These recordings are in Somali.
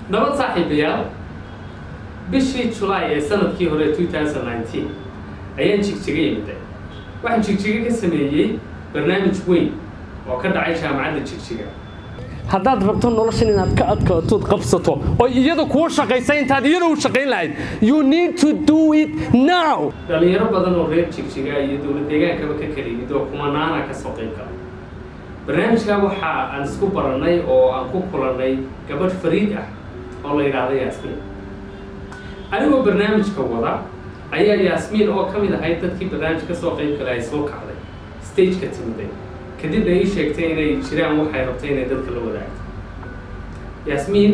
nabad saaxiibayaal bishii July ee sanadkii hore 2019 ayaan jigjiga imid waxaan jigjiga ka sameeyay barnaamij weyn oo ka dhacay jaamacadda jigjiga haddaad rabto noloshan inaad ka adkaato qabsato oo iyada ku shaqaysan intaad iyada u shaqayn lahayd you need to do it now dhalinyaro badan oo reer jigjiga iyo dawlad deegaankaba ka kala yimid oo kumanaana ka soo qayb galay barnaamijka waxa aan isku baranay oo aan ku kulanay gabadh fariid ah oo la yiraahdo Yaasmiin anigoo barnaamijka wada ayaa Yaasmiin oo kamid ahayd dadkii barnaamijka soo qayb galay soo kacday stage-ka timiday kadib ay sheegtay inay jiraan waxay rabtay inay dadka la wadaagto Yaasmiin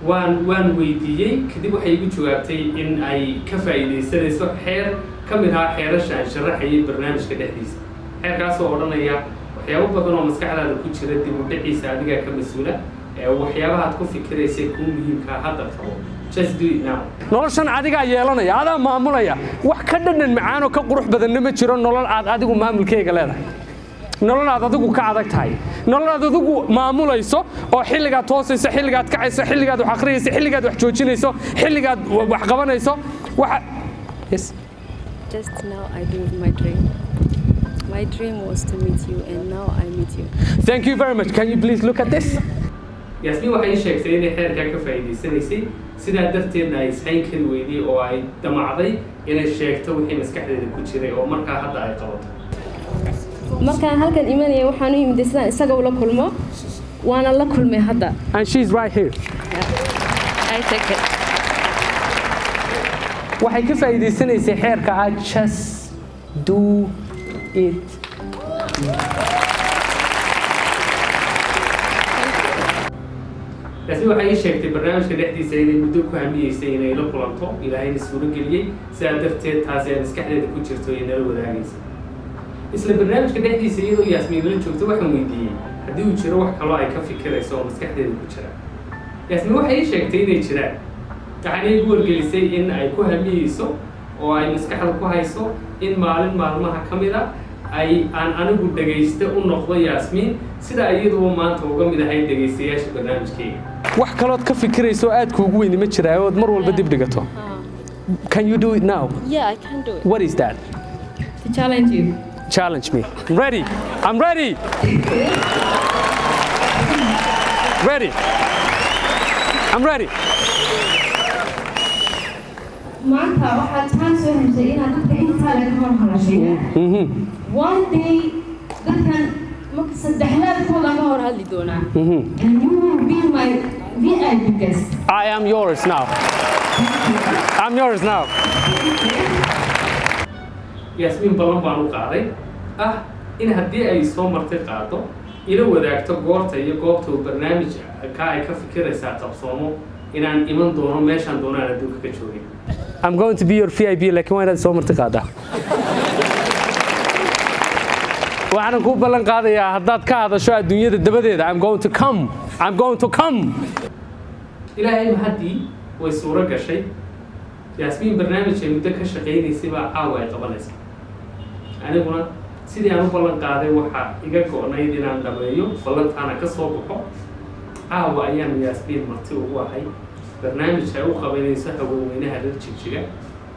waan weydiiyay kadib waxay igu jawaabtay in ay ka faa'iideysanayso xeer kamid ah xeerasha sharaxay barnaamijka dhexdiisa xeerkaas oo odhanaya waxyaabo badan oo maskaxdaada ku jira dib u dhiciisa adiga ka mas'uula ee waxyaabaha aad ku fikiraysay ku muhiimka hadda qabo just do it now noloshan adiga yeelanaya adaa maamulaya wax ka dhadhan macaan oo ka qurux badan ma jiro nolol aad adigu maamulkeega leedahay nolol aad adigu ka adag tahay nolol aad adigu maamulayso oo xilligaad toosayso xilligaad kacayso xilligaad wax akhriyayso xilligaad wax joojinayso xilligaad wax qabanayso waxa yes just now I do my dream. My dream was to meet you and now I meet you. Thank you very much. Can you please look at this? Yaasmiin waxay sheegtay inay xeerka ka faa'iideysanaysay sidaa darteedna ay sayn kari weydii oo ay damacday inay sheegto wixii maskaxdeeda ku jiray oo markaa hadda ay qabato markaan halkan imanaya waxaan u imid sidaan isaga ula kulmo waana la kulmay hadda and she's right here I take it waxay ka faa'iideysanaysay xeerka just do it Yaasmiin waxay sheegtay barnaamijka dhexdiisa inay muddo ku hamiyeysay inay la kulanto ilaahayna suuro geliyay sidaa darteed taasi ay maskaxdeeda ku jirto iyo nala wadaagaysa isla barnaamijka dhexdiisa iyadoo Yaasmiin la joogto waxaan weydiiyey haddii uu jiro wax kaloo ay ka fikirayso oo maskaxdeeda ku jira Yaasmiin waxay sheegtay inay jiraan waxaanay igu wargelisay in ay ku hamiyeyso oo ay maskaxda ku hayso in maalin maalmaha ka mid ah aan anigu dhagaysta u noqdo Yaasmiin sida iyadu maanta uga mid ahay dhagaystayaasha barnaamijkeega wax kalood ka fikirayso aad kuugu weyn ma jiraa oo mar walba dib dhigato Can you do it now? Yeah, I can do it. What is that? To challenge you. Challenge me. I'm ready. I'm ready. Ready. I'm ready. maanta waxaad taan soo heshay inaad dadka intaa laga horhalashay one day dadkan saddexlaadkooda ka hor hadli doonaa and you will be my VIP guest I am yours now I'm yours now Yaasmiin ballan baan u qaaday in haddii ay soo martay qaado ila wadaagto goorta iyo goobta uu barnaamijka ay ka fikiraysaa qabsoomo inaan iman doono meeshaan doonaan adduunka ka joogay I'm going to be your VIP like when I saw martay qaada waxaan ku ballan qaadayaa haddaad ka hadasho adduunyada dabadeeda I'm going to come ilaahay mahadii way suuro gashay Yaasmiin barnaamijka muddo ka shaqeynaysay baa caawa ay qabanaysaa aniguna sidii aan u ballan qaaday waxa iga go'nayd inaan dhameeyo ballantaana ka soo baxo caawa ayaan Yaasmiin marti ugu ahay barnaamij ay u qabanayso haweenweynaha reer Jigjiga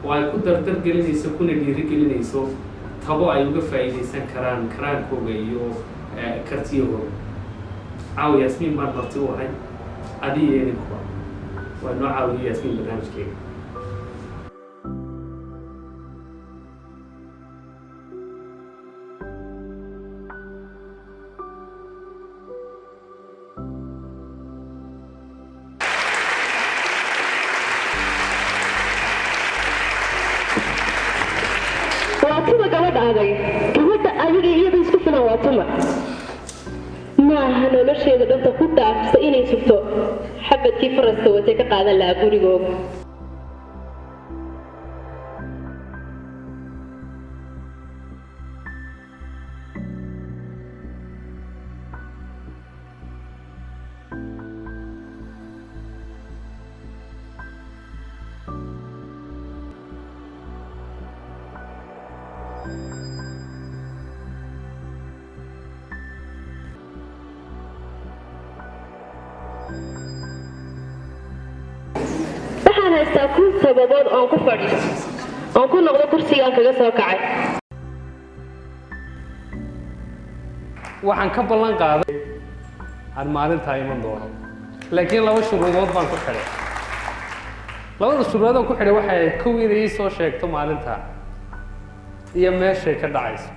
oo ay ku dardar gelinayso kuna dhiirigelinayso tabo ay uga faa'iideysan karaan karaankooga iyo kartiyahooga caawa Yaasmiin baan marti u ahay adiga iyo ninkuba waa noo caawiya Yaasmiin barnaamijkeega waatuma gabadhaaday gabadha adiga iyada isku filan waatuma maaha nolosheeda dhanta ku dhaafsa inay sugto xabadkii faraska watay ka qaadan lahaa gurigooga haystaa kun sababood oon ku fadhiyo oon ku noqdo kursigaan kaga soo kacay waxaan ka ballan qaaday aan maalintaa iman doono laakiin laba shuruudood baan ku xidhay labada shuruudood aan ku xidhay waxay ahayd kow inay ii soo sheegto maalintaa iyo meeshay ka dhacayso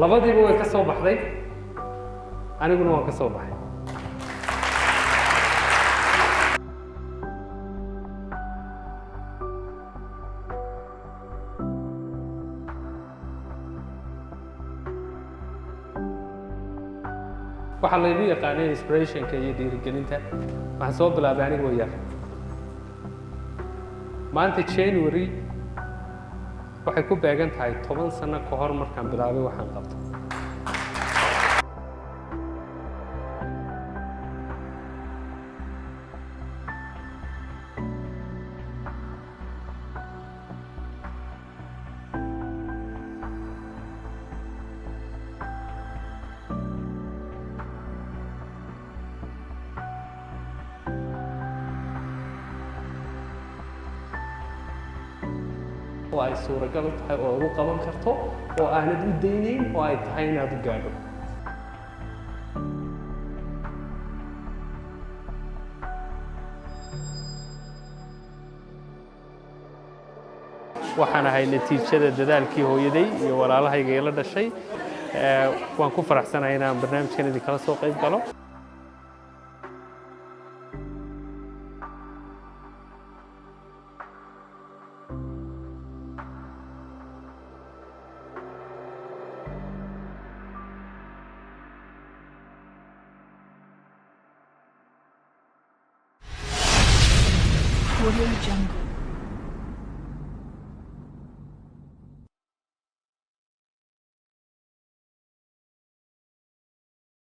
labadiiba way ka soo baxday aniguna waan ka soo baxay waxaa laygu yaqaanay inspirationka iyo dhiirigelinta waxaan soo bilaabay anigoo yar maanta January waxay ku beegan tahay 10 sano ka hor markaan bilaabay waxaan qabto oo ay suuragal tahay oo ugu qaban karto oo aanad u daynayn oo ay tahay inaad u gaadho waxaan ahay natiijada dadaalkii hooyaday iyo walaalahayga ila dhashay waan ku faraxsanahay inaan barnaamijkan idinkala soo qayb galo Audio Jungle.